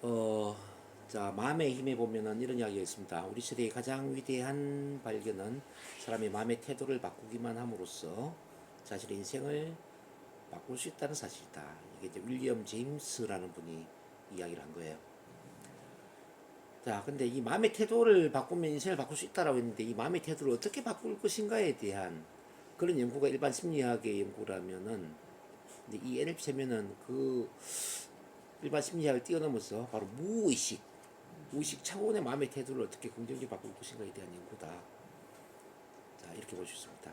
어, 자, 마음의 힘에 보면은 이런 이야기가 있습니다. 우리 시대의 가장 위대한 발견은 사람의 마음의 태도를 바꾸기만 함으로써 자신의 인생을 바꿀 수 있다는 사실이다. 이게 이제 윌리엄 제임스라는 분이 이야기를 한 거예요. 자, 근데 이 마음의 태도를 바꾸면 인생을 바꿀 수 있다라고 했는데 이 마음의 태도를 어떻게 바꿀 것인가에 대한 그런 연구가 일반 심리학의 연구라면은 근데 이 NLP 체면은 그 일반 심리학을 뛰어넘어서 바로 무의식 차원의 마음의 태도를 어떻게 긍정적으로 바꿀 것인가에 대한 연구다. 자, 이렇게 볼 수 있습니다.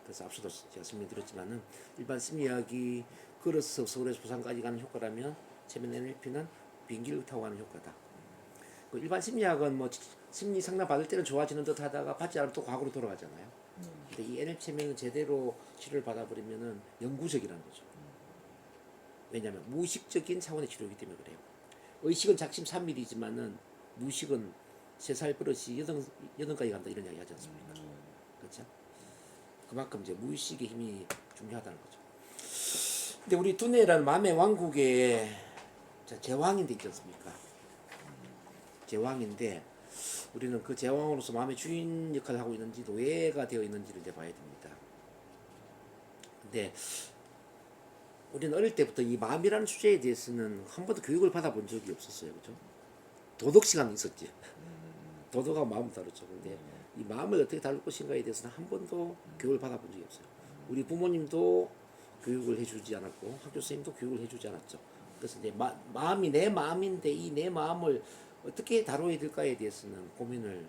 그래서 앞서도 제가 설명드렸지만은 일반 심리학이 걸어서 서울에서 부산까지 가는 효과라면 체면 NLP는 비행기를 타고 가는 효과다. 그 일반 심리학은 뭐 심리 상담 받을 때는 좋아지는 듯 하다가 받지 않으면 또 과거로 돌아가잖아요. 근데 이 NLP 체면은 제대로 치료를 받아버리면은 영구적이라는 거죠. 왜냐하면 무의식적인 차원의 치료이기 때문에 그래요. 의식은 작심 삼일이지만은 무의식은 3살 버릇이 여든까지 간다 이런 이야기 하지 않습니까? 그렇죠? 그만큼 이제 무의식의 힘이 중요하다는 거죠. 근데 우리 두뇌라는 마음의 왕국에 제왕인데 있지 않습니까? 제왕인데 우리는 그 제왕으로서 마음의 주인 역할을 하고 있는지 노예가 되어 있는지를 이제 봐야 됩니다. 근데 우리는 어릴 때부터 이 마음이라는 주제에 대해서는 한 번도 교육을 받아본 적이 없었어요. 그죠? 도덕 시간은 있었지. 도덕하고 마음은 다르죠. 근데 이 마음을 어떻게 다룰 것인가에 대해서는 한 번도 교육을 받아본 적이 없어요. 우리 부모님도 교육을 해주지 않았고 학교 선생님도 교육을 해주지 않았죠. 그래서 이제 마음이 내 마음인데 이 내 마음을 어떻게 다뤄야 될까에 대해서는 고민을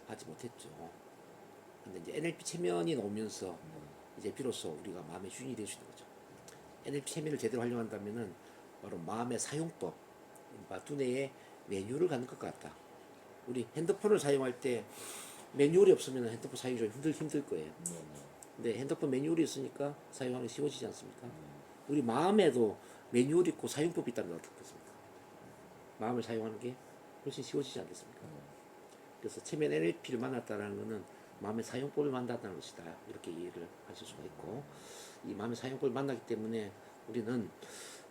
하지 못했죠. 근데 이제 NLP 체면이 나오면서 이제 비로소 우리가 마음의 주인이 될 수 있는 거죠. NLP 체면을 제대로 활용한다면은 바로 마음의 사용법, 두뇌의 메뉴를 갖는 것 같다. 우리 핸드폰을 사용할 때 매뉴얼이 없으면 핸드폰 사용이 좀 힘들 거예요. 근데 핸드폰 매뉴얼이 있으니까 사용하는 게 쉬워지지 않습니까? 우리 마음에도 매뉴얼이 있고 사용법이 있다는 거 어떻겠습니까? 마음을 사용하는 게 훨씬 쉬워지지 않겠습니까? 그래서 체면 NLP를 만났다는 것은 마음의 사용법을 만났다는 것이다. 이렇게 이해를 하실 수가 있고 이 마음의 사용법을 만나기 때문에 우리는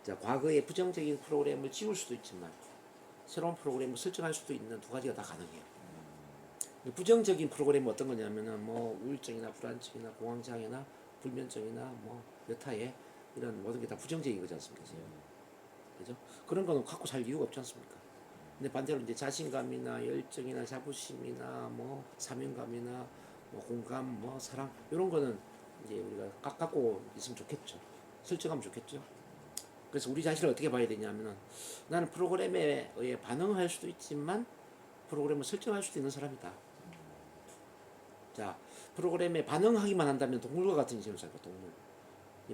자, 과거의 부정적인 프로그램을 지울 수도 있지만 새로운 프로그램을 설정할 수도 있는 두 가지가 다 가능해요. 부정적인 프로그램은 어떤 거냐면은 뭐 우울증이나 불안증이나 공황장애나 불면증이나 뭐 여타의 이런 모든 게 다 부정적인 거지 않습니까? 그죠? 그런 거는 갖고 살 이유가 없지 않습니까? 근데 반대로 이제 자신감이나 열정이나 자부심이나 뭐 사명감이나 뭐 공감, 뭐 사랑 이런 거는 이제 우리가 갖고 있으면 좋겠죠. 설정하면 좋겠죠. 그래서 우리 자신을 어떻게 봐야 되냐면은 나는 프로그램에 의해 반응할 수도 있지만 프로그램을 설정할 수도 있는 사람이다. 자, 프로그램에 반응하기만 한다면 동물과 같은 인생을 살까 동물.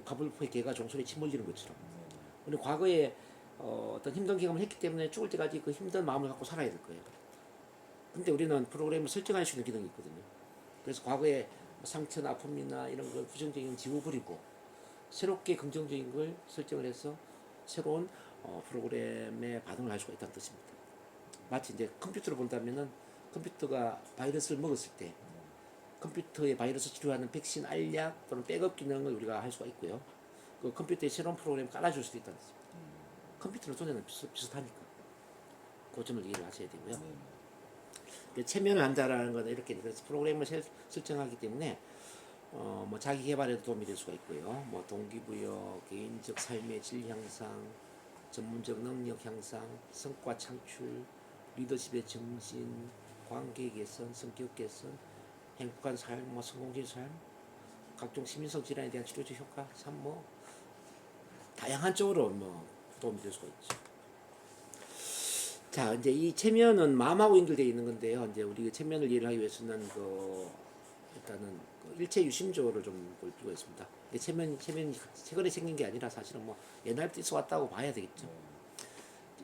파블로프의 개가 종소리에 침 흘리는 것처럼. 우리 과거에 어떤 힘든 경험을 했기 때문에 죽을 때까지 그 힘든 마음을 갖고 살아야 될 거예요. 근데 우리는 프로그램을 설정할 수 있는 기능이 있거든요. 그래서 과거에 상처나 아픔이나 이런 걸 부정적인 걸 지워버리고 새롭게 긍정적인 걸 설정을 해서 새로운 프로그램에 반응을 할 수가 있다는 뜻입니다. 마치 이제 컴퓨터를 본다면은 컴퓨터가 바이러스를 먹었을 때 컴퓨터의 바이러스 치료하는 백신 알약 또는 백업 기능을 우리가 할 수가 있고요. 그 컴퓨터에 새로운 프로그램을 깔아줄 수도 있다는 뜻입니다. 컴퓨터는 소재는 비슷하니까 그 점을 이해를 하셔야 되고요. 체면을 한다라는 것은 이렇게 프로그램을 설정하기 때문에 뭐 자기 개발에도 도움이 될 수가 있고요. 뭐 동기부여, 개인적 삶의 질 향상, 전문적 능력 향상, 성과 창출, 리더십의 정신, 관계 개선, 성격 개선, 행복한 삶, 뭐 성공적인 삶, 각종 시민성 질환에 대한 치료적 효과, 참 뭐 다양한 쪽으로 뭐 도움이 될 수가 있죠. 자, 이제 이 체면은 마음하고 연결되어 있는 건데요. 이제 우리 체면을 이해를 하기 위해서는 일단은 일체 유심조를 좀 볼 필요가 있습니다. 체면이 최근에 생긴 게 아니라 사실은 뭐 옛날부터 있어 왔다고 봐야 되겠죠.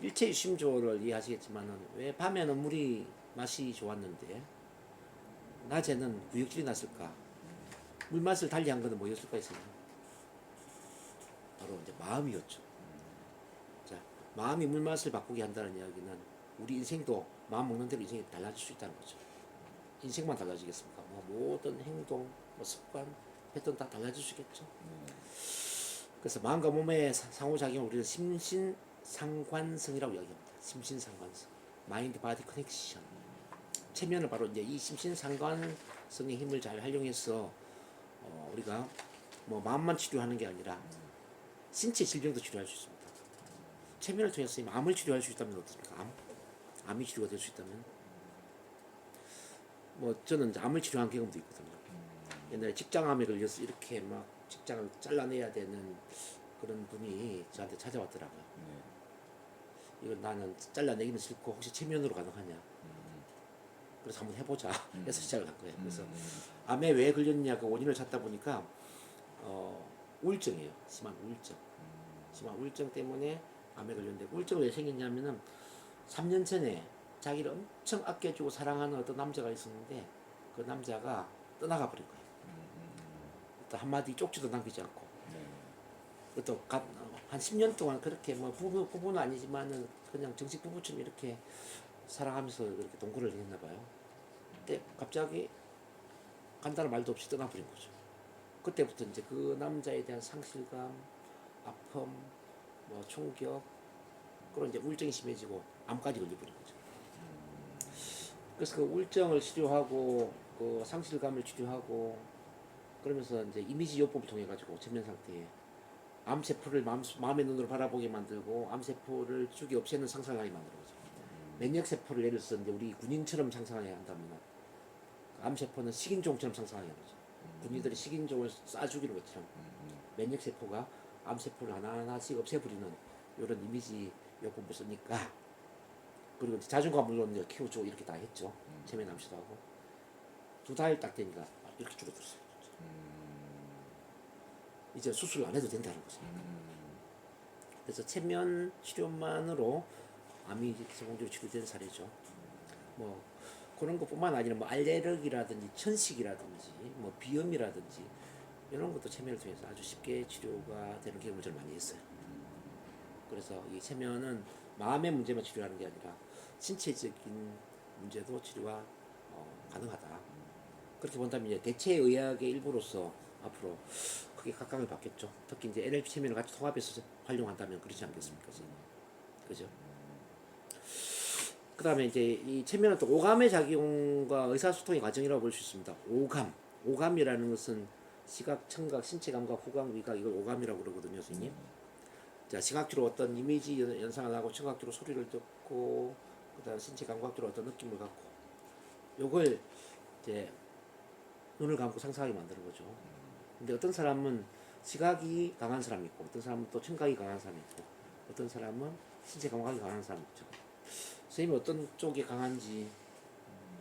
일체 유심조를 이해하시겠지만은 왜 밤에는 물이 맛이 좋았는데 낮에는 구역질이 났을까? 물맛을 달리한 것은 뭐였을까 했어요. 바로 이제 마음이었죠. 자, 마음이 물맛을 바꾸게 한다는 이야기는 우리 인생도 마음 먹는 대로 인생이 달라질 수 있다는 거죠. 인생만 달라지겠습니까? 뭐 모든 행동, 뭐 습관, 패턴 다 달라질 수 있겠죠. 그래서 마음과 몸의 상호작용을 우리는 상관성이라고 이야기합니다. 심신상관성, 마인드 바디 커넥션. 체면을 바로 이제 이 심신상관성의 힘을 잘 활용해서 우리가 뭐 마음만 치료하는 게 아니라 신체 질병도 치료할 수 있습니다. 체면을 통해서 암을 치료할 수 있다면 어떻습니까? 암이 치료가 될 수 있다면 뭐 저는 이제 암을 치료한 경험도 있거든요. 옛날에 직장암에 걸려서 이렇게 막 직장을 잘라내야 되는 그런 분이 저한테 찾아왔더라고요. 이거 나는 잘라내기는 싫고 혹시 체면으로 가능하냐? 그래서 한번 해보자 해서 시작을 한 거예요. 그래서 암에 왜 걸렸냐 그 원인을 찾다 보니까 우울증이에요. 심한 우울증. 심한 우울증 때문에 암에 걸렸는데 우울증이 왜 생겼냐면은 3년 전에 자기를 엄청 아껴주고 사랑하는 어떤 남자가 있었는데 그 남자가 떠나가 버린 거예요. 또 한마디 쪽지도 남기지 않고 또 한 10년 동안 그렇게 뭐 부부는 아니지만은 그냥 정식 부부처럼 이렇게 사랑하면서 그렇게 동거를 했나 봐요. 근데 갑자기 간다는 말도 없이 떠나버린 거죠. 그때부터 이제 그 남자에 대한 상실감, 아픔, 뭐 충격, 그런 이제 우울증이 심해지고 암까지 걸려버린 거죠. 그래서 그 우울증을 치료하고 그 상실감을 치료하고 그러면서 이제 이미지 요법을 통해 가지고 전면 상태에 암세포를 마음의 눈으로 바라보게 만들고 암세포를 죽이 없애는 상상하게 만들어서 면역세포를 예를 들어서 이제 우리 군인처럼 상상하게 한다면 암세포는 식인종처럼 상상하게 하는 거죠. 군인들이 식인종을 쏴 죽이는 것처럼 면역세포가 암세포를 하나하나씩 없애버리는 이런 이미지 요법을 쓰니까 그리고 자존감 물론 키워주고 이렇게 다 했죠. 체면 암시도 하고 2달 딱 되니까 이렇게 줄어들었어요. 이제 수술을 안 해도 된다는 거죠. 그래서 체면 치료만으로 암이 성공적으로 치료된 사례죠. 뭐 그런 것뿐만 아니라 뭐 알레르기라든지 천식이라든지 뭐 비염이라든지 이런 것도 체면을 통해서 아주 쉽게 치료가 되는 경험을 저는 많이 했어요. 그래서 이 체면은 마음의 문제만 치료하는 게 아니라 신체적인 문제도 치료가 가능하다. 그렇게 본다면 이제 대체의학의 일부로서 앞으로 크게 각광을 받겠죠. 특히 이제 NLP 체면을 같이 통합해서 활용한다면 그렇지 않겠습니까? 그죠? 그 다음에 이제 이 체면은 또 오감의 작용과 의사소통의 과정이라고 볼 수 있습니다. 오감이라는 것은 시각, 청각, 신체 감각, 후각, 위각 이걸 오감이라고 그러거든요, 선생님. 자, 시각적으로 어떤 이미지 연상을 하고 청각적으로 소리를 듣고 그다음 신체 감각적으로 어떤 느낌을 갖고 요걸 이제 눈을 감고 상상하게 만드는 거죠. 근데 어떤 사람은 시각이 강한 사람이 있고 어떤 사람은 또 청각이 강한 사람이 있고 어떤 사람은 신체 감각이 강한 사람이 있죠. 선생님이 어떤 쪽이 강한지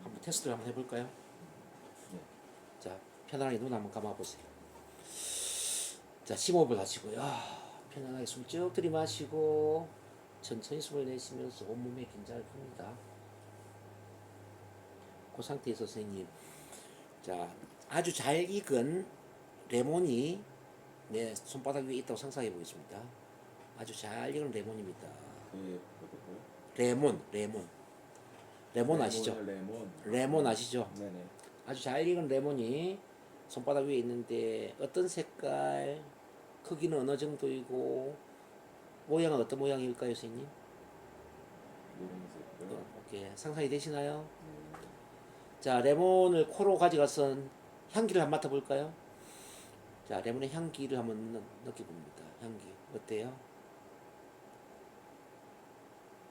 한번 테스트를 한번 해볼까요? 자, 편안하게 눈 한번 감아보세요. 자, 심호흡을 하시고요. 편안하게 숨 쭉 들이마시고 천천히 숨을 내쉬면서 온몸의 긴장을 풉니다. 그 상태에서 선생님, 자, 아주 잘 익은 레몬이 내 손바닥 위에 있다고 상상해 보겠습니다. 아주 잘 익은 레몬입니다. 레몬 아시죠? 레몬 아시죠? 네네. 아주 잘 익은 레몬이 손바닥 위에 있는데 어떤 색깔, 크기는 어느 정도이고 모양은 어떤 모양일까요, 선생님? 노란색깔. 오케이, 상상이 되시나요? 자, 레몬을 코로 가져가서 향기를 한번 맡아볼까요? 자, 레몬의 향기를 한번 느껴봅니다. 향기 어때요?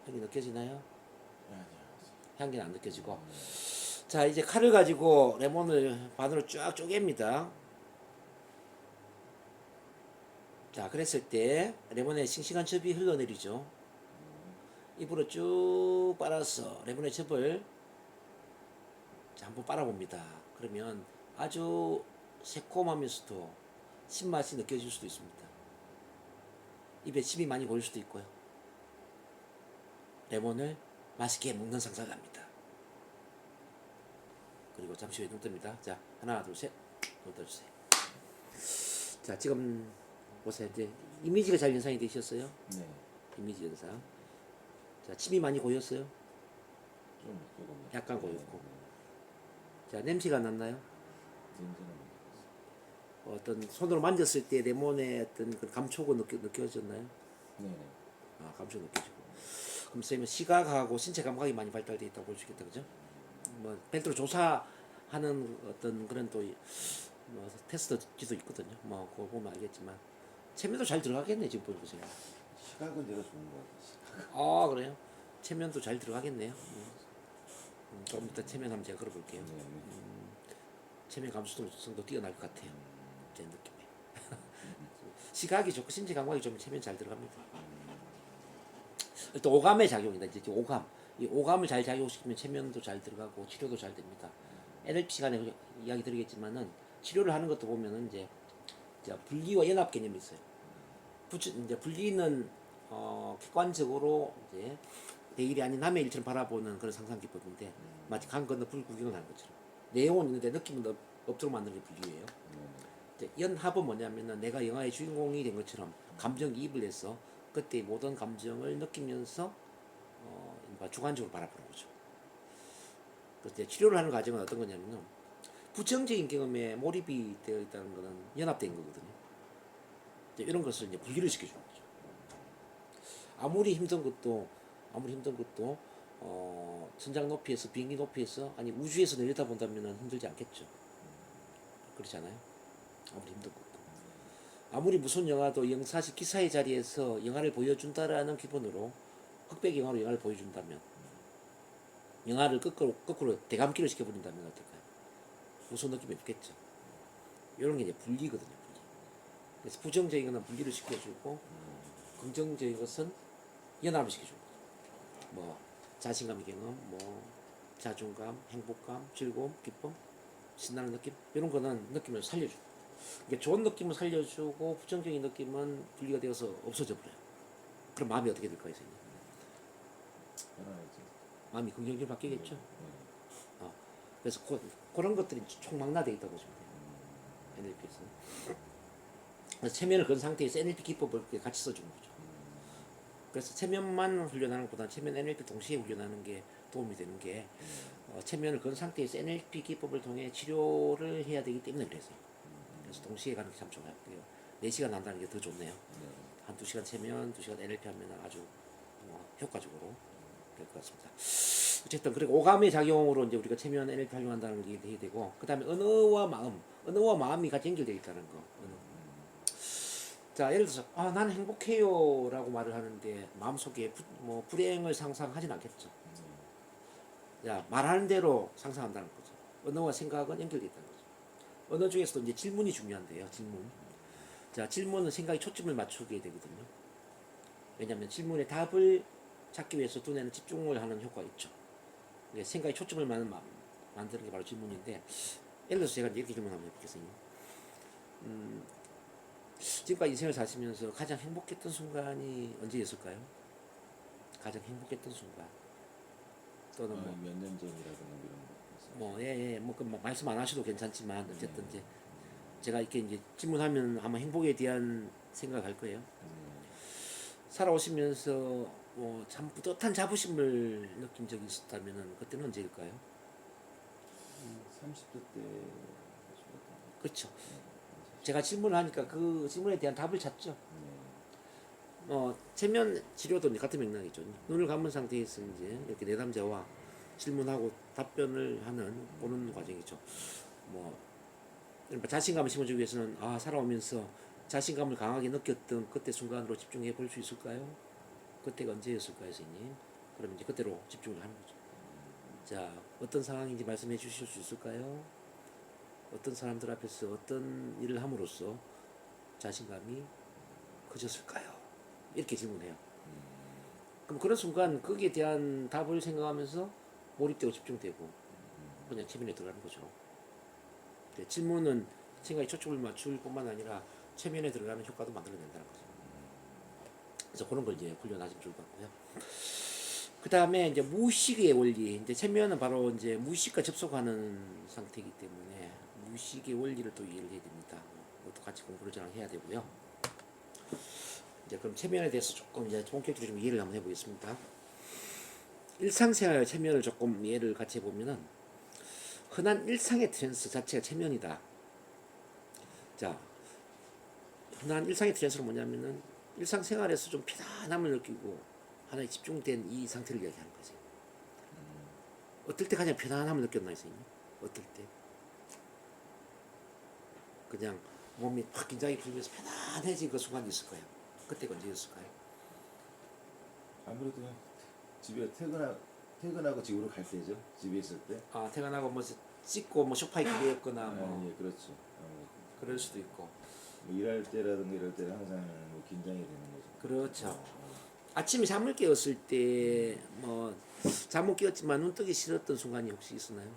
향기 느껴지나요? 향기는 안 느껴지고. 자, 이제 칼을 가지고 레몬을 반으로 쫙 쪼갭니다. 자, 그랬을 때 레몬의 싱싱한 즙이 흘러내리죠. 입으로 쭉 빨아서 레몬의 즙을 자, 한번 빨아봅니다. 그러면 아주 새콤하면서도 신맛이 느껴질 수도 있습니다. 입에 침이 많이 고일 수도 있고요. 레몬을 맛있게 먹는 상상을 합니다. 그리고 잠시 후에 눈 뜹니다. 자, 하나, 둘, 셋. 눈 떠주세요. 자, 지금 보세요. 이제 이미지가 잘 연상이 되셨어요? 네. 이미지 연상. 자, 침이 많이 고였어요? 좀 조금. 약간 고였고. 자, 냄새가 났나요? 냄새는 어떤 손으로 만졌을 때 레몬의 어떤 그 감촉은 느껴졌나요? 네네. 아, 엄청 느껴지고. 그럼 선생님은 시각하고 신체 감각이 많이 발달돼 있다고 볼 수 있겠다, 그죠? 뭐 별도로 조사하는 어떤 그런 또 뭐 테스트지도 있거든요. 뭐 그거 보면 알겠지만 체면도 잘 들어가겠네 지금 보세요. 시각은 내가 좋은 것 같아. 시각. 아 그래요? 체면도 잘 들어가겠네요. 조금 이따 체면 한번 제가 걸어볼게요. 네. 체면 감수성도 뛰어날 것 같아요. 제 느낌에. 시각이 좋고 신체 감각이 좀 체면 잘 들어갑니다. 또 오감의 작용이다. 이제 오감. 이 오감을 잘 작용시키면 체면도 잘 들어가고 치료도 잘 됩니다. NLP 시간에 이야기 드리겠지만은 치료를 하는 것도 보면은 이제 분리와 연합 개념이 있어요. 이제 분리는 객관적으로 이제 내 일이 아닌 남의 일처럼 바라보는 그런 상상 기법인데 마치 강 건너 불 구경을 하는 것처럼 내용은 있는데 느낌은 없도록 만드는 게 분리예요. 이제 연합은 뭐냐면은 내가 영화의 주인공이 된 것처럼 감정이입을 해서 그때의 모든 감정을 느끼면서 주관적으로 바라보는 거죠. 그래서 이제 치료를 하는 과정은 어떤 거냐면요. 부정적인 경험에 몰입이 되어 있다는 것은 연합된 거거든요. 이제 이런 것을 이제 분리를 시켜주는 거죠. 아무리 힘든 것도 천장 높이에서 비행기 높이에서 아니 우주에서 내려다본다면 힘들지 않겠죠. 그렇지 않아요? 아무리 힘든 것도. 아무리 무슨 영화도 사실 기사의 자리에서 영화를 보여준다라는 기본으로 흑백 영화로 영화를 보여준다면 영화를 거꾸로 대감기를 시켜버린다면 어떨까요? 무슨 느낌이 없겠죠. 이런 게 이제 분리거든요. 분리. 그래서 부정적인 것은 분리를 시켜주고 긍정적인 것은 연합을 시켜주는 거죠. 뭐 자신감의 경험, 뭐 자존감, 행복감, 즐거움, 기쁨, 신나는 느낌 이런 거는 느낌을 살려주고 그러니까 좋은 느낌을 살려주고 부정적인 느낌은 분리가 되어서 없어져 버려요. 그럼 마음이 어떻게 될까요, 선생님? 편안해지. 마음이 긍정적으로 바뀌겠죠. 네. 그래서 그런 것들이 총망라되어 있다고 보시면 돼요. NLP에서. 그래서 체면을 건 상태에서 NLP 기법을 같이 써주는 거죠. 그래서 체면만 훈련하는 것보다 체면 NLP 동시에 훈련하는 게 도움이 되는 게 체면을 건 상태에서 NLP 기법을 통해 치료를 해야 되기 때문에 그래서요. 그래서 동시에 가는 게 참 좋아요. 4시간 한다는 게 더 좋네요. 한 2시간 체면, 2시간 NLP 하면 아주 효과적으로 될 것 같습니다. 어쨌든 그리고 오감의 작용으로 이제 우리가 체면 NLP 활용한다는 걸 이해해야 되고 그 다음에 언어와 마음이 같이 연결되어 있다는 거. 자 예를 들어서 나는 행복해요라고 말을 하는데 마음속에 불행을 상상하진 않겠죠. 자 말하는 대로 상상한다는 거죠. 언어와 생각은 연결되어 있다는 거죠. 언어 중에서도 이제 질문이 중요한데요. 질문. 자 질문은 생각에 초점을 맞추게 되거든요. 왜냐하면 질문의 답을 찾기 위해서 두뇌는 집중을 하는 효과가 있죠. 생각에 초점을 만드는 게 바로 질문인데 예를 들어서 제가 이렇게 질문 한번 해보겠습니다. 지금까지 인생을 사시면서 가장 행복했던 순간이 언제였을까요? 가장 행복했던 순간 또는 몇 년 전이라든가 이런 거. 그 말씀 안 하셔도 괜찮지만 어쨌든 이제 제가 이렇게 이제 질문하면 아마 행복에 대한 생각할 거예요. 살아오시면서 참 뿌듯한 자부심을 느낀 적이 있었다면은 그때는 언제일까요? 30대 때 그렇죠. 제가 질문을 하니까 그 질문에 대한 답을 찾죠. 체면 치료도 이제 같은 맥락이죠. 눈을 감은 상태에서 이제 이렇게 내담자와 질문하고 답변을 하는 그런 과정이죠. 그러니까 자신감을 심어주기 위해서는 살아오면서 자신감을 강하게 느꼈던 그때 순간으로 집중해 볼 수 있을까요? 그때가 언제였을까요, 선생님? 그럼 이제 그때로 집중을 하는 거죠. 자, 어떤 상황인지 말씀해 주실 수 있을까요? 어떤 사람들 앞에서 어떤 일을 함으로써 자신감이 커졌을까요? 이렇게 질문해요. 그럼 그런 순간 거기에 대한 답을 생각하면서 몰입되고 집중되고 그냥 체면에 들어가는 거죠. 질문은 생각에 초점을 맞출 뿐만 아니라 체면에 들어가는 효과도 만들어낸다는 거죠. 그래서 그런 걸 이제 훈련하시면 좋을 것 같고요. 그 다음에 이제 무의식의 원리, 이제 체면은 바로 이제 무의식과 접속하는 상태이기 때문에 무의식의 원리를 또 이해를 해야 됩니다. 그것도 같이 공부를 저랑 해야 되고요. 이제 그럼 체면에 대해서 조금 이제 본격적으로 좀 이해를 한번 해보겠습니다. 일상생활 체면을 조금 이해를 같이 해보면은 흔한 일상의 트랜스 자체가 체면이다. 자, 흔한 일상의 트랜스는 뭐냐면은 일상생활에서 좀 편안함을 느끼고 하나에 집중된 이 상태를 이야기하는 거죠. 어떨 때 가장 편안함을 느꼈나요, 선생님? 어떨 때? 그냥 몸이 확 긴장이 풀리면서 편안해진 그 순간이 있을 거예요. 그때가 언제였을까요? 아무래도 집에 퇴근하고 집으로 갈 때죠. 집에 있을 때. 아, 퇴근하고 뭐 씻고 뭐 소파에 기대었거나 뭐 예, 그렇죠. 그럴 수도 있고. 뭐 일할 때라든가 이럴 때는 항상 뭐 긴장이 되는 거죠. 그렇죠. 아침에 잠을 깨었을 때 뭐 잠을 깨었지만 눈 뜨기 싫었던 순간이 혹시 있었나요?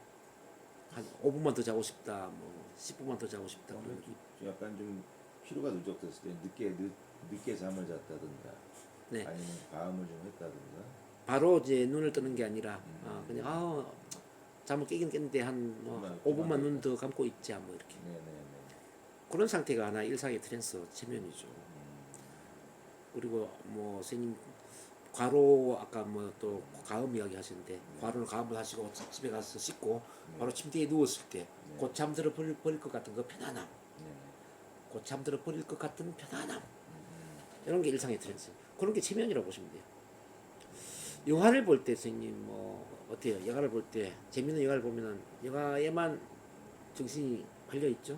한 5분만 더 자고 싶다, 뭐 10분만 더 자고 싶다 그런 게. 약간 좀 피로가 누적됐을 때 늦게 잠을 잤다든가 네. 아니면 과음을 좀 했다든가. 바로 이제 눈을 뜨는 게 아니라 그냥 잠을 깨긴 깼는데 한뭐 5분만 눈 더 감고 있자 뭐 이렇게. 네네네. 그런 상태가 하나 일상의 트랜스 체면이죠. 그리고 뭐 선생님 과로 아까 뭐 또 과음 이야기 하시는데 과로를 과음을 하시고 집에 가서 씻고 바로 침대에 누웠을 때 곧 잠들어 버릴 것 같은 그 편안함, 곧 잠들어 버릴 것 같은 편안함, 이런 게 일상의 트랜스. 그런 게 체면이라고 보시면 돼요. 영화를 볼 때 선생님 뭐 어때요? 영화를 볼 때 재밌는 영화를 보면은 영화에만 정신이 팔려 있죠.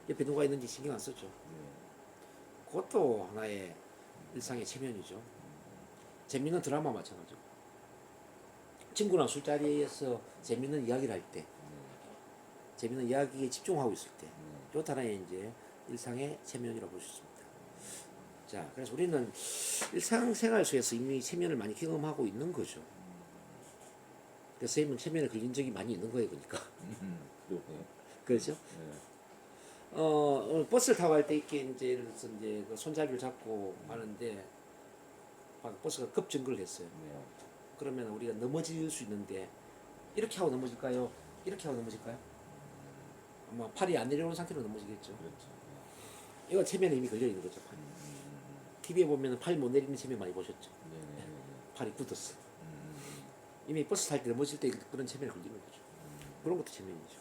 옆에 누가 있는지 신경 안 쓰죠. 그것도 하나의 일상의 체면이죠. 재밌는 드라마 마찬가지고. 친구랑 술자리에서 재밌는 이야기를 할 때, 재밌는 이야기에 집중하고 있을 때, 이것 하나의 이제 일상의 체면이라고 볼 수 있습니다. 자, 그래서 우리는 일상생활 속에서 이미 체면을 많이 경험하고 있는 거죠. 그래서 선생님은 체면에 걸린 적이 많이 있는 거예요, 그러니까. 그렇고요. 그렇죠? 버스를 타고 갈 때 이렇게 이제 예를 들어서 이제 그 손잡이를 잡고 가는데 막 버스가 급정거를 했어요. 그러면 우리가 넘어질 수 있는데 이렇게 하고 넘어질까요? 이렇게 하고 넘어질까요? 아마 팔이 안 내려오는 상태로 넘어지겠죠. 그렇죠. 이거 체면에 이미 걸려 있는 거죠. 팔이. TV에 보면 팔 못 내리는 체면 많이 보셨죠. 팔이 굳었어. 이미 버스 탈 때 넘어질 때 그런 체면에 걸리는 거죠. 그런 것도 체면이죠.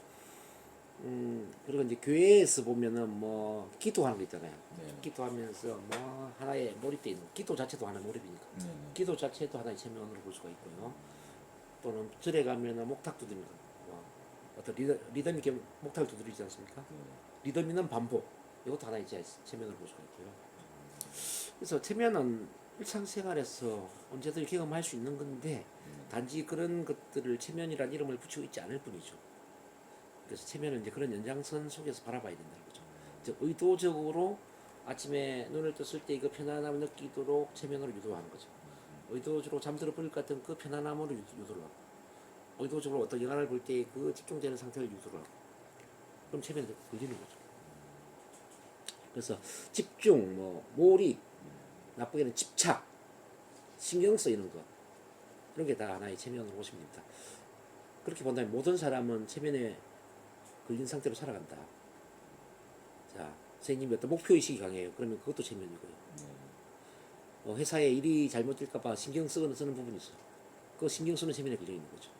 그리고 이제 교회에서 보면은 뭐 기도하는 거 있잖아요. 기도하면서 뭐 하나의 몰입돼 있는 기도 자체도 하나의 몰입이니까. 기도 자체도 하나의 체면으로 볼 수가 있고요. 또는 절에 가면은 목탁 두드립니다. 어떤 리듬 있게 목탁을 두드리지 않습니까? 리듬 있는 반복, 이것도 하나의 체면으로 볼 수가 있고요. 그래서 체면은 일상생활에서 언제든 경험할 수 있는 건데 단지 그런 것들을 체면이라는 이름을 붙이고 있지 않을 뿐이죠. 그래서 체면은 이제 그런 연장선 속에서 바라봐야 된다는 거죠. 즉 의도적으로 아침에 눈을 떴을 때 이거 편안함을 느끼도록 체면으로 유도하는 거죠. 의도적으로 잠들어 버릴 것 같은 그 편안함으로 유도를 하고, 의도적으로 어떤 영화를 볼 때 그 집중되는 상태를 유도를 하고, 그럼 체면에 걸리는 거죠. 그래서 집중, 뭐 몰입, 나쁘게는 집착, 신경 쓰이는 것, 이런 게 다 하나의 체면으로 보시면 됩니다. 그렇게 본다면 모든 사람은 체면에 걸린 상태로 살아간다. 자, 선생님이 어떤 목표의식이 강해요. 그러면 그것도 체면이고요. 회사에 일이 잘못될까봐 신경 쓰는 부분이 있어요. 그 신경 쓰는 체면에 걸려 있는 거죠.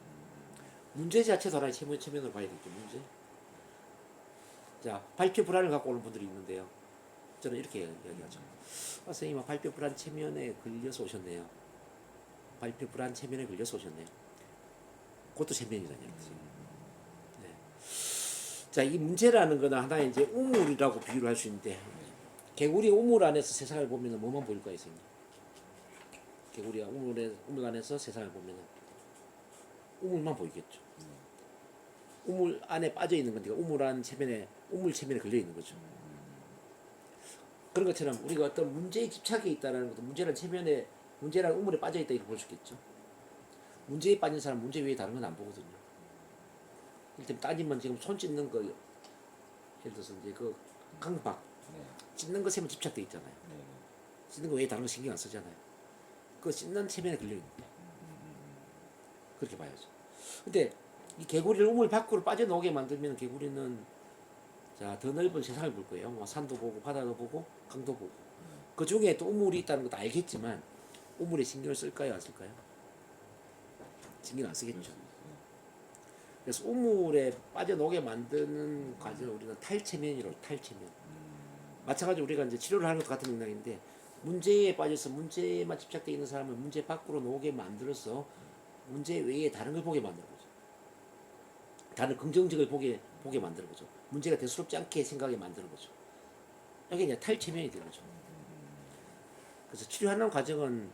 문제 자체도 하나의 체면으로 봐야 되겠죠. 문제. 자, 발표 불안을 갖고 오는 분들이 있는데요. 저는 이렇게 이야기하죠. 선생님, 발표 불안 체면에 걸려서 오셨네요. 발표 불안 체면에 걸려서 오셨네요. 그것도 체면이라는 얘기죠. 네. 자, 이 문제라는 거는 하나의 이제 우물이라고 비유를 할 수 있는데, 개구리 우물 안에서 세상을 보면 뭐만 보일까요, 선생님? 개구리가 우물 안에서 세상을 보면 우물만 보이겠죠. 우물 안에 빠져 있는 건데 우물 체면에 걸려 있는 거죠. 그런 것처럼 우리가 어떤 문제에 집착해 있다는 것도 문제라는 우물에 빠져 있다 이렇게 볼 수 있겠죠. 문제에 빠진 사람 문제 외에 다른 건 안 보거든요. 일단 따지면 지금 손 찢는 거 예를 들어서 이제 그 강박 찢는 것에만 집착돼 있잖아요. 찢는 거 외에 다른 거 신경 안 쓰잖아요. 그 찢는 체면에 걸려 있는 거예요. 그렇게 봐야죠. 근데 이 개구리를 우물 밖으로 빠져나오게 만들면 개구리는 자, 더 넓은 세상을 볼 거예요. 뭐 산도 보고 바다도 보고 강도 보고. 그 중에 또 우물이 있다는 것도 알겠지만 우물에 신경을 쓸까요, 안 쓸까요? 신경 안 쓰겠죠. 그래서 우물에 빠져나오게 만드는 과정을 우리는 탈체면이라고 탈체면. 마찬가지로 우리가 이제 치료를 하는 것도 같은 맥락인데 문제에 빠져서 문제에만 집착되어 있는 사람을 문제 밖으로 나오게 만들어서 문제 외에 다른 걸 보게 만드는 거죠. 다른 긍정적을 보게 만드는 거죠. 문제가 대수롭지 않게 생각하게 만드는 거죠. 이게 이제 탈체면이 되는 거죠. 그래서 치료하는 과정은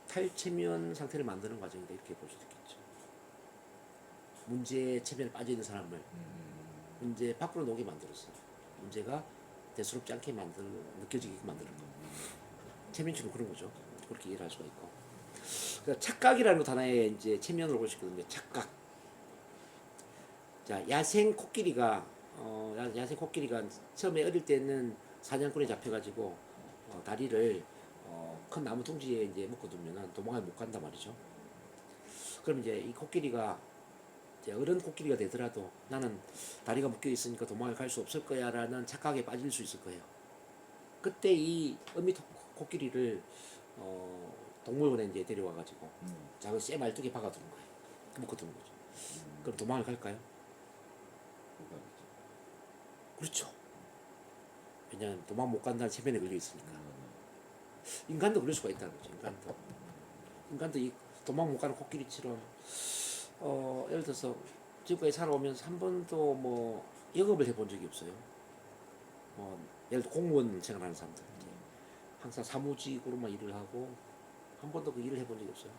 탈체면 상태를 만드는 과정이다 이렇게 볼 수도 있겠죠. 문제 체면에 빠져 있는 사람을 문제 밖으로 나오게 만들었어. 문제가 대수롭지 않게 느껴지게 만드는 거. 체면치료 그런 거죠. 그렇게 이해를 할 수가 있고. 그러니까 착각이라는 것도 하나의 이제 체면으로 볼 수 있거든요. 착각. 자, 야생 코끼리가 야생 코끼리가 처음에 어릴 때는 사냥꾼에 잡혀가지고 다리를 큰 나무 둥지에 이제 묶어두면은 도망을 못 간단 말이죠. 그럼 이제 이 코끼리가 이제 어른 코끼리가 되더라도 나는 다리가 묶여 있으니까 도망을 갈 수 없을 거야라는 착각에 빠질 수 있을 거예요. 그때 이 어미 코끼리를 동물원에 이제 데려와가지고 작은 쇠 말뚝에 박아두는 거예요. 묶어두는 거죠. 그럼 도망을 갈까요? 못 가겠죠. 그렇죠. 왜냐하면 도망 못 간다는 체면에 걸려 있으니까. 인간도 그럴 수가 있다는 거죠. 인간도 이 도망 못 가는 코끼리처럼 예를 들어서 지금까지 살아오면서 한 번도 뭐 영업을 해본 적이 없어요. 예를 들어 공무원 생활하는 사람들 이제 항상 사무직으로만 일을 하고 한 번도 그 일을 해본 적이 없어요.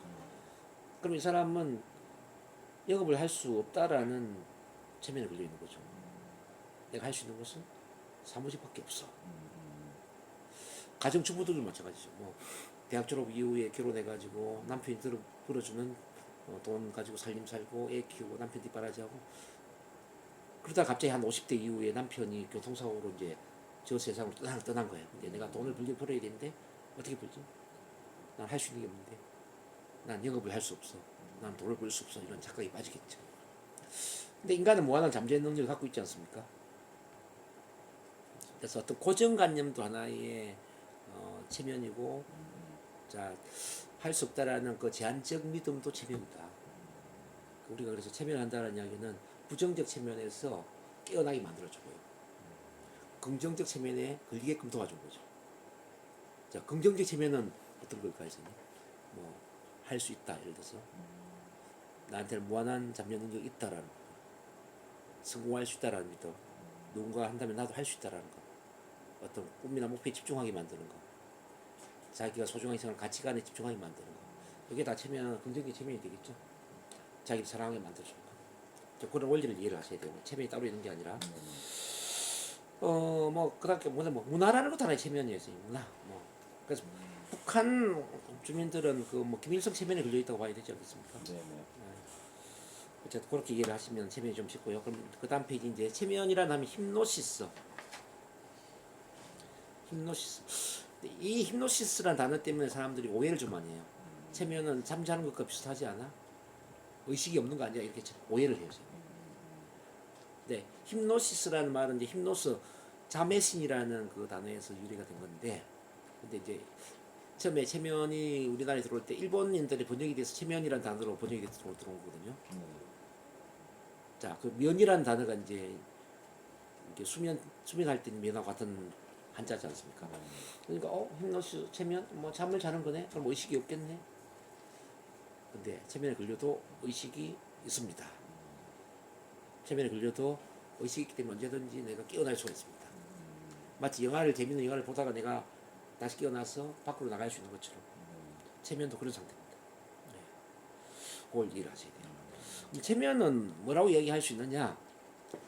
그럼 이 사람은 영업을 할 수 없다라는 체면에 걸려 있는 거죠. 내가 할 수 있는 것은 사무직밖에 없어. 가정주부들도 마찬가지죠. 뭐 대학 졸업 이후에 결혼해가지고 남편이 벌어주는 돈 가지고 살림 살고 애 키우고 남편 뒷바라지하고 그러다 갑자기 한 50대 이후에 남편이 교통사고로 이제 저 세상을 떠난 거예요. 근데 내가 돈을 벌어야 되는데 어떻게 벌지? 난 할 수 있는 게 없는데 난 영업을 할 수 없어. 난 돈을 벌 수 없어. 이런 착각이 빠지겠죠. 근데 인간은 무한한 잠재 능력을 갖고 있지 않습니까? 그래서 어떤 고정관념도 하나의 체면이고, 자, 할 수 없다라는 그 제한적 믿음도 체면이다. 우리가 그래서 체면한다는 이야기는 부정적 체면에서 깨어나게 만들어주고요. 긍정적 체면에 걸리게끔 도와준 거죠. 자, 긍정적 체면은 어떤 걸까요, 선생님? 뭐, 할 수 있다, 예를 들어서. 나한테는 무한한 잠재 능력이 있다라는 거. 성공할 수 있다라는 믿음. 누군가 한다면 나도 할 수 있다라는 거. 어떤 꿈이나 목표에 집중하게 만드는 거. 자기가 소중한 이상을 가치관에 집중하게 만드는 거. 이게 다 체면, 긍정적 체면이 되겠죠. 자기를 사랑하게 만들어주는 거. 그런 원리를 이해를 하셔야 돼요. 체면이 따로 있는 게 아니라. 그다음에 뭐 문화라는 것도 하나의 체면이에요. 문화. 그래서 북한 주민들은 그 뭐 김일성 체면에 걸려 있다고 봐야 되지 않겠습니까? 네네. 어쨌든 그렇게 이해를 하시면 체면이 좀 쉽고요. 그럼 그 다음 페이지 이제 체면이라는 하면 히프노시스. 이 히프노시스라는 단어 때문에 사람들이 오해를 좀 많이 해요. 체면은 잠자는 것과 비슷하지 않아? 의식이 없는 거 아니야? 이렇게 오해를 해요. 네, 히프노시스라는 말은 이제 히프노스 잠의신이라는 그 단어에서 유래가 된 건데, 근데 이제 처음에 체면이 우리나라에 들어올 때 일본인들이 번역이 돼서 체면이라는 단어로 번역이 돼서 들어온 거거든요. 자, 그 면이라는 단어가 이제 이렇게 수면할 때 면하고 같은 한자지 않습니까? 그러니까 히프노시스 체면 뭐 잠을 자는 거네. 그럼 의식이 없겠네. 근데 체면에 걸려도 의식이 있습니다. 체면에 걸려도 의식이 있기 때문에 언제든지 내가 깨어날 수가 있습니다. 마치 재밌는 영화를 보다가 내가 다시 깨어나서 밖으로 나갈 수 있는 것처럼 체면도 그런 상태입니다. 네. 그걸 이해를 하셔야 돼요. 체면은 뭐라고 이야기할 수 있느냐?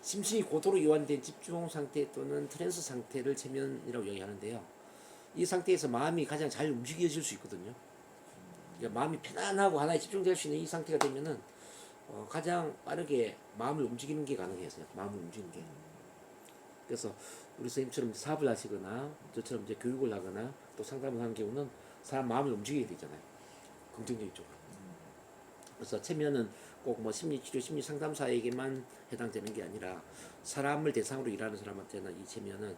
심신이 고도로 이완된 집중 상태 또는 트랜스 상태를 체면이라고 이야기하는데요. 이 상태에서 마음이 가장 잘 움직여질 수 있거든요. 그러니까 마음이 편안하고 하나에 집중될 수 있는 이 상태가 되면은 가장 빠르게 마음을 움직이는 게 가능해요. 마음을 움직이는 게. 그래서 우리 선생님처럼 사업을 하시거나 저처럼 이제 교육을 하거나 또 상담을 하는 경우는 사람 마음을 움직이게 되잖아요. 긍정적인 쪽으로. 그래서 체면은 꼭 뭐 심리치료, 심리상담사에게만 해당되는 게 아니라 사람을 대상으로 일하는 사람한테는 이 체면은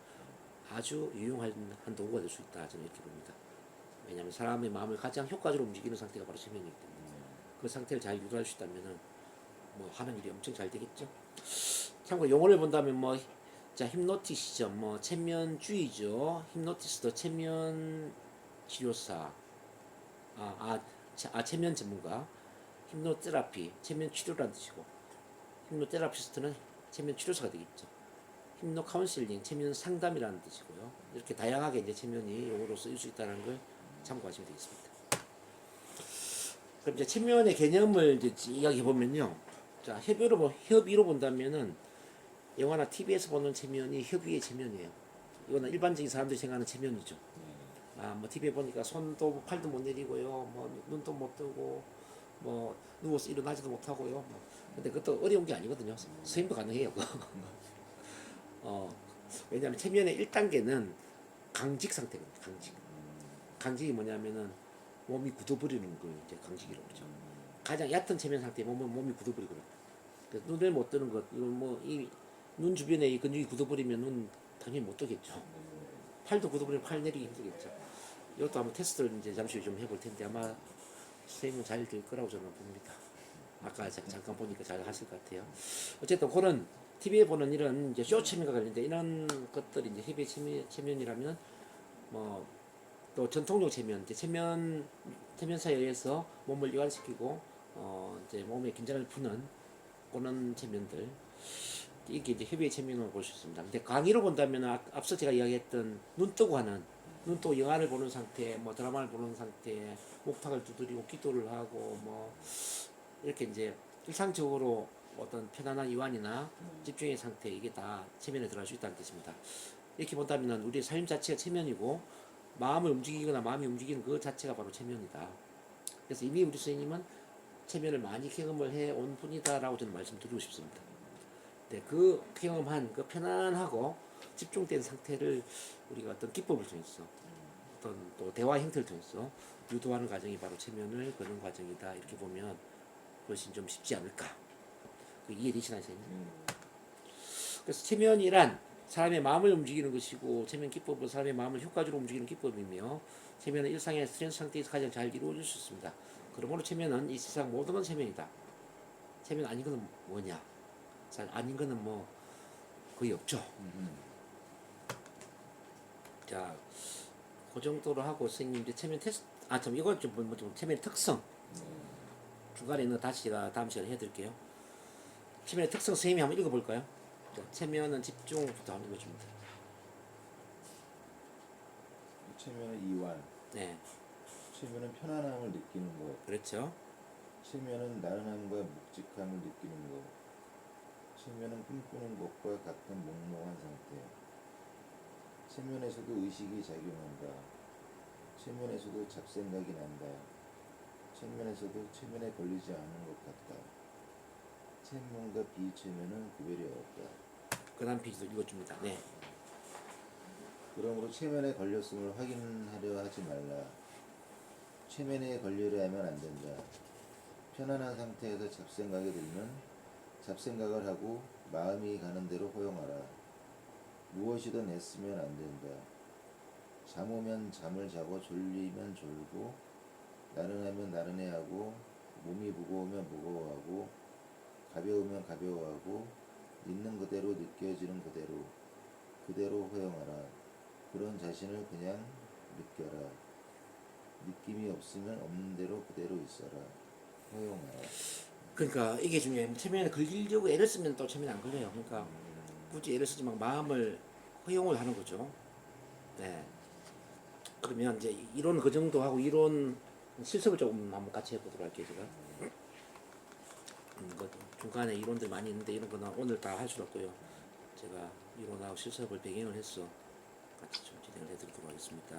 아주 유용한 도구가 될 수 있다. 저는 이렇게 봅니다. 왜냐하면 사람의 마음을 가장 효과적으로 움직이는 상태가 바로 체면이기 때문에 그 상태를 잘 유도할 수 있다면은 뭐 하는 일이 엄청 잘 되겠죠. 참고로 용어를 본다면 자, 힌노티시죠. 체면주의죠. 힌노티스도 체면 치료사, 체면 전문가, 힘노테라피, 체면 치료라는 뜻이고, 힘노테라피스트는 체면 치료사가 되겠죠. 힘노 카운슬링, 체면 상담이라는 뜻이고요. 이렇게 다양하게 이제 체면이 용어로 쓰일 수 있다는 걸 참고하시면 되겠습니다. 그럼 이제 체면의 개념을 이제 이야기해 보면요. 자, 협의로 본다면은 영화나 TV에서 보는 체면이 협의의 체면이에요. 이거는 일반적인 사람들이 생각하는 체면이죠. 뭐 TV에 보니까 손도 팔도 못 내리고요, 뭐 눈도 못 뜨고, 뭐 누워서 일어나지도 못하고요. 근데 그것도 어려운 게 아니거든요. 선생님도 가능해요. 왜냐하면 체면의 1단계는 강직 상태거든요. 강직이 뭐냐면은 몸이 굳어버리는 걸 이제 강직이라고 그러죠. 가장 얕은 체면 상태에 몸이 굳어버리거든요. 눈을 못 뜨는 것, 이 눈 주변에 이 근육이 굳어버리면 눈 당연히 못 뜨겠죠. 팔도 굳어버리면 팔 내리기 힘들겠죠. 이것도 한번 테스트를 이제 잠시 후에 좀 해볼 텐데 아마 선생님은 잘 될 거라고 저는 봅니다. 아까 잠깐 보니까 잘 하실 것 같아요. 어쨌든 그런 TV에 보는 이런 이제 쇼 체면과 관련된 이런 것들이 이제 협의 체면이라면 뭐 또 전통적 체면, 이제 체면사에 의해서 몸을 이완시키고 이제 몸의 긴장을 푸는 그런 체면들, 이게 이제 협의의 체면으로 볼 수 있습니다. 근데 강의로 본다면 앞서 제가 이야기했던 눈 뜨고 하는, 눈 뜨고 영화를 보는 상태, 뭐 드라마를 보는 상태, 목탁을 두드리고 기도를 하고 뭐 이렇게 이제 일상적으로 어떤 편안한 이완이나 집중의 상태, 이게 다 체면에 들어갈 수 있다는 뜻입니다. 이렇게 본다면 우리의 삶 자체가 체면이고 마음을 움직이거나 마음이 움직이는 그 자체가 바로 체면이다. 그래서 이미 우리 선생님은 체면을 많이 경험을 해온 분이다라고 저는 말씀드리고 싶습니다. 네, 그 경험한 그 편안하고 집중된 상태를 우리가 어떤 기법을 통해서 어떤 또 대화 형태를 통해서 유도하는 과정이 바로 체면을 거는 과정이다. 이렇게 보면 그것이 좀 쉽지 않을까. 이해되시나요, 선생님? 그래서 체면이란 사람의 마음을 움직이는 것이고, 체면 기법은 사람의 마음을 효과적으로 움직이는 기법이며, 체면은 일상의 스트레스 상태에서 가장 잘 이루어질 수 있습니다. 그러므로 체면은 이 세상 모든 건 체면이다. 체면 아닌 것은 뭐냐? 아닌 것은 뭐 거의 없죠. 자, 그 정도로 하고 선생님 이제 체면 테스트, 이거 좀 체면의 특성. 중간에 있는 거 다시 제가 다음 시간에 해드릴게요. 체면의 특성 선생님이 한번 읽어볼까요? 자, 체면은 집중부터 한번 읽어줍니다. 체면은 이완. 네, 체면은 편안함을 느끼는 것. 그렇죠. 체면은 나른함과 묵직함을 느끼는 것. 체면은 꿈꾸는 것과 같은 몽롱한 상태. 체면에서도 의식이 작용한다. 체면에서도 잡생각이 난다. 체면에서도 체면에 걸리지 않은 것 같다. 체면과 비체면은 구별이 어렵다. 그 다음 페이지도 읽어줍니다. 네. 그러므로 체면에 걸렸음을 확인하려 하지 말라. 체면에 걸리려 하면 안 된다. 편안한 상태에서 잡생각이 들면 잡생각을 하고 마음이 가는 대로 허용하라. 무엇이든 애쓰면 안 된다. 잠 오면 잠을 자고 졸리면 졸고 나른하면 나른해하고 몸이 무거우면 무거워하고 가벼우면 가벼워하고 있는 그대로 느껴지는 그대로 허용하라. 그런 자신을 그냥 느껴라. 느낌이 없으면 없는 대로 그대로 있어라. 허용하라. 그러니까 이게 중요해요. 체면에 걸리려고 애를 쓰면 또 체면이 안 걸려요. 그러니까 굳이 애를 쓰지 말고 마음을 허용을 하는 거죠. 네. 그러면 이제 이론 그 정도 하고 이론 실습을 조금 한번 같이 해보도록 할게요, 제가. 그 중간에 이론들 많이 있는데 이런 거는 오늘 다 할 수 없고요. 제가 이론하고 실습을 배경을 해서 같이 좀 진행을 해드리도록 하겠습니다.